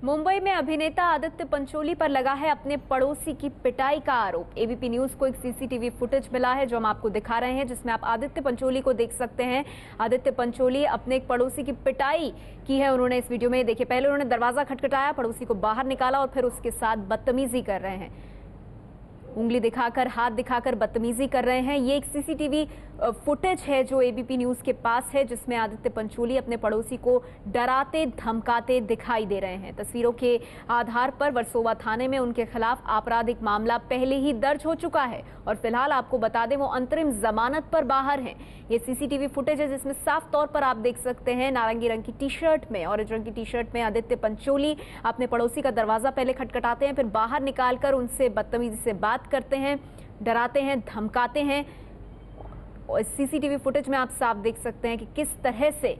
मुंबई में अभिनेता आदित्य पंचोली पर लगा है अपने पड़ोसी की पिटाई का आरोप। एबीपी न्यूज को एक सीसीटीवी फुटेज मिला है जो हम आपको दिखा रहे हैं, जिसमें आप आदित्य पंचोली को देख सकते हैं। आदित्य पंचोली अपने एक पड़ोसी की पिटाई की है उन्होंने इस वीडियो में। देखिए, पहले उन्होंने दरवाजा खटखटाया, पड़ोसी को बाहर निकाला और फिर उसके साथ बदतमीजी कर रहे हैं। उंगली दिखाकर, हाथ दिखाकर बदतमीजी कर रहे हैं। ये एक सीसीटीवी फुटेज है जो एबीपी न्यूज के पास है, जिसमें आदित्य पंचोली अपने पड़ोसी को डराते धमकाते दिखाई दे रहे हैं। तस्वीरों के आधार पर वर्सोवा थाने में उनके खिलाफ आपराधिक मामला पहले ही दर्ज हो चुका है और फिलहाल आपको बता दें वो अंतरिम जमानत पर बाहर हैं। ये सीसीटीवी फुटेज है जिसमें साफ तौर पर आप देख सकते हैं नारंगी रंग की टी शर्ट में, ऑरेंज रंग की टी शर्ट में आदित्य पंचोली अपने पड़ोसी का दरवाजा पहले खटखटाते हैं, फिर बाहर निकालकर उनसे बदतमीजी से बात करते हैं, डराते हैं, धमकाते हैं। और सीसीटीवी फुटेज में आप साफ देख सकते हैं कि किस तरह से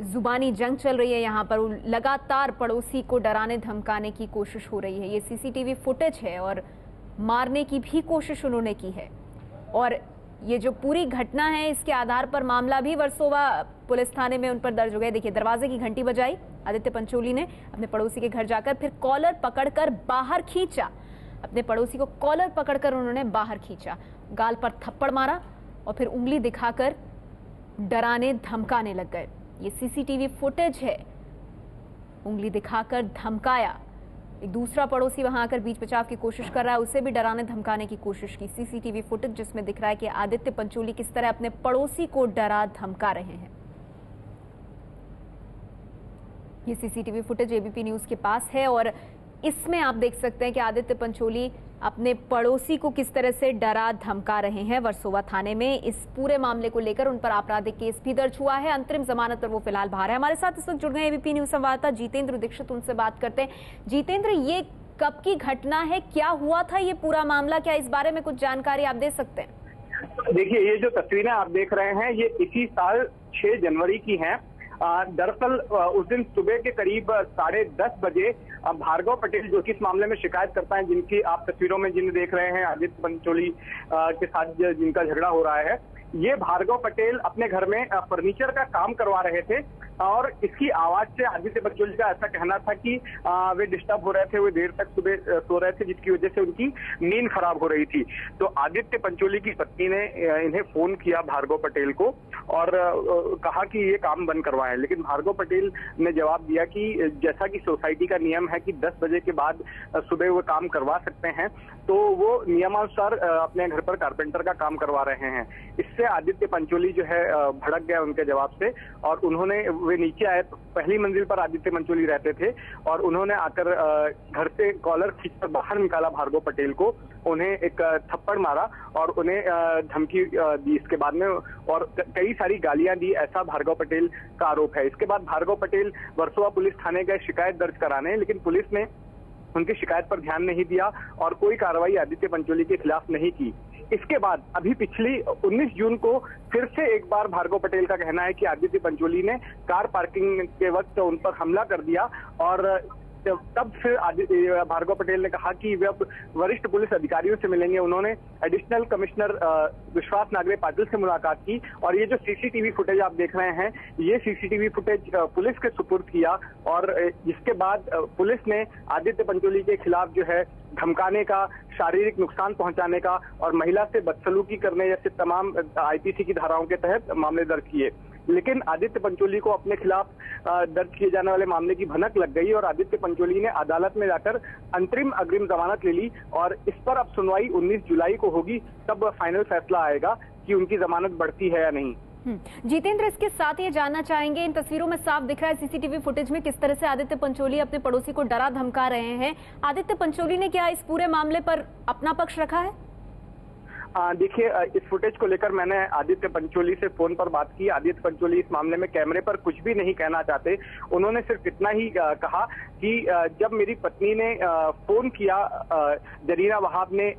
जुबानी जंग चल रही है। यहाँ पर लगातार पड़ोसी को डराने धमकाने की कोशिश हो रही है। ये सीसीटीवी फुटेज है और मारने की भी कोशिश उन्होंने की है। और ये जो पूरी घटना है इसके आधार पर मामला भी वर्सोवा पुलिस थाने में उन पर दर्ज हो गया। देखिए, दरवाजे की घंटी बजाई आदित्य पंचोली ने अपने पड़ोसी के घर जाकर, फिर कॉलर पकड़कर बाहर खींचा। अपने पड़ोसी को कॉलर पकड़कर उन्होंने बाहर खींचा, गाल पर थप्पड़ मारा और फिर उंगली दिखाकर डराने धमकाने लग गए। ये सीसीटीवी फुटेज है। उंगली दिखाकर धमकाया। एक दूसरा पड़ोसी वहां आकर बीच बचाव की कोशिश कर रहा है, उसे भी डराने धमकाने की कोशिश की। सीसीटीवी फुटेज जिसमें दिख रहा है कि आदित्य पंचोली किस तरह अपने पड़ोसी को डरा धमका रहे हैं। ये सीसीटीवी फुटेज एबीपी न्यूज के पास है और इसमें आप देख सकते हैं कि आदित्य पंचोली अपने पड़ोसी को किस तरह से डरा धमका रहे हैं। वर्सोवा थाने में इस पूरे मामले को लेकर उन पर आपराधिक केस भी दर्ज हुआ है। अंतरिम जमानत पर वो फिलहाल बाहर है। हमारे साथ इस वक्त जुड़ गए एबीपी न्यूज संवाददाता जितेंद्र दीक्षित, उनसे बात करते हैं। जितेंद्र, ये कब की घटना है, क्या हुआ था ये पूरा मामला, क्या इस बारे में कुछ जानकारी आप दे सकते हैं? देखिए, ये जो तस्वीरें आप देख रहे हैं ये इसी साल 6 जनवरी की हैं। दरअसल उस दिन सुबह के करीब 10:30 बजे भार्गव पटेल, जो कि इस मामले में शिकायत करता है, जिनकी आप तस्वीरों में जिन्हें देख रहे हैं, आदित्य पंचोली के साथ जिनका झगड़ा हो रहा है, ये भार्गव पटेल अपने घर में फर्नीचर का काम करवा रहे थे और इसकी आवाज से आदित्य पंचोली का ऐसा कहना था कि वे डिस्टर्ब हो रहे थे, वे देर तक सुबह सो रहे थे, जिसकी वजह से उनकी नींद खराब हो रही थी। तो आदित्य पंचोली की पत्नी ने इन्हें फोन किया भार्गव पटेल को और कहा कि ये काम बंद करवाएं, लेकिन भार्गव पटेल ने जवाब दिया कि जैसा कि सोसाइटी का नियम है कि 10 बजे के बाद सुबह वो काम करवा सकते हैं, तो वो नियमानुसार अपने घर पर कारपेंटर का काम करवा रहे हैं। इससे आदित्य पंचोली जो है भड़क गया उनके जवाब से और वे नीचे आए। पहली मंजिल पर आदित्य पंचोली रहते थे और उन्होंने आकर घर से कॉलर खींचकर बाहर निकाला भार्गव पटेल को, उन्हें एक थप्पड़ मारा और उन्हें धमकी दी इसके बाद में, और कई सारी गालियां दी, ऐसा भार्गव पटेल का आरोप है। इसके बाद भार्गव पटेल वर्सोवा पुलिस थाने गए शिकायत दर्ज कराने, लेकिन पुलिस ने उनकी शिकायत पर ध्यान नहीं दिया और कोई कार्रवाई आदित्य पंचोली के खिलाफ नहीं की। इसके बाद अभी पिछली 19 जून को फिर से एक बार भार्गव पटेल का कहना है कि आदित्य पंचोली ने कार पार्किंग के वक्त उन पर हमला कर दिया और तब फिर भार्गव पटेल ने कहा कि वे अब वरिष्ठ पुलिस अधिकारियों से मिलेंगे। उन्होंने एडिशनल कमिश्नर विश्वास नागरे पाटिल से मुलाकात की और ये जो सीसीटीवी फुटेज आप देख रहे हैं, ये सीसीटीवी फुटेज पुलिस के सुपुर्द किया और इसके बाद पुलिस ने आदित्य पंचोली के खिलाफ जो है धमकाने का, शारीरिक नुकसान पहुंचाने का और महिला से बदसलूकी करने जैसे तमाम आईपीसी की धाराओं के तहत मामले दर्ज किए। लेकिन आदित्य पंचोली को अपने खिलाफ दर्ज किए जाने वाले मामले की भनक लग गई और आदित्य पंचोली ने अदालत में जाकर अग्रिम जमानत ले ली और इस पर अब सुनवाई 19 जुलाई को होगी, तब फाइनल फैसला आएगा कि उनकी जमानत बढ़ती है या नहीं। जितेंद्र, इसके साथ ये जानना चाहेंगे, इन तस्वीरों में साफ दिख रहा है सीसीटीवी फुटेज में किस तरह से आदित्य पंचोली अपने पड़ोसी को डरा धमका रहे हैं। आदित्य पंचोली ने क्या इस पूरे मामले पर अपना पक्ष रखा है? देखिए, इस फुटेज को लेकर मैंने आदित्य पंचोली से फोन पर बात की। आदित्य पंचोली इस मामले में कैमरे पर कुछ भी नहीं कहना चाहते। उन्होंने सिर्फ इतना ही कहा कि जब मेरी पत्नी ने फोन किया, जरीना वहाब ने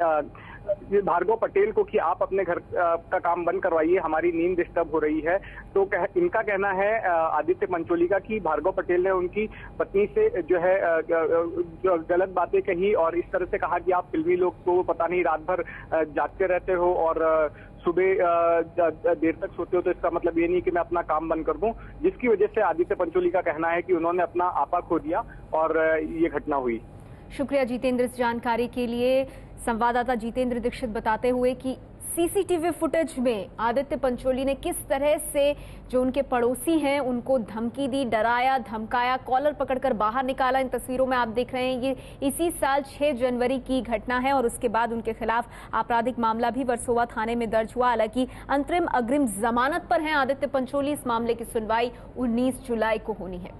भार्गव पटेल को कि आप अपने घर का काम बंद करवाइए, हमारी नींद डिस्टर्ब हो रही है, तो इनका कहना है आदित्य पंचोली का कि भार्गव पटेल ने उनकी पत्नी से जो है जो गलत बातें कही और इस तरह से कहा कि आप फिल्मी लोग तो पता नहीं रात भर जागते रहते हो और सुबह देर तक सोते हो तो इसका मतलब ये नहीं कि मैं अपना काम बंद कर दूं, जिसकी वजह से आदित्य पंचोली का कहना है कि उन्होंने अपना आपा खो दिया और ये घटना हुई। शुक्रिया जितेंद्र इस जानकारी के लिए। संवाददाता जितेंद्र दीक्षित बताते हुए कि सीसीटीवी फुटेज में आदित्य पंचोली ने किस तरह से जो उनके पड़ोसी हैं उनको धमकी दी, डराया, धमकाया, कॉलर पकड़कर बाहर निकाला। इन तस्वीरों में आप देख रहे हैं ये इसी साल 6 जनवरी की घटना है और उसके बाद उनके खिलाफ आपराधिक मामला भी वर्सोवा थाने में दर्ज हुआ। हालांकि अंतरिम अग्रिम जमानत पर हैं आदित्य पंचोली। इस मामले की सुनवाई 19 जुलाई को होनी है।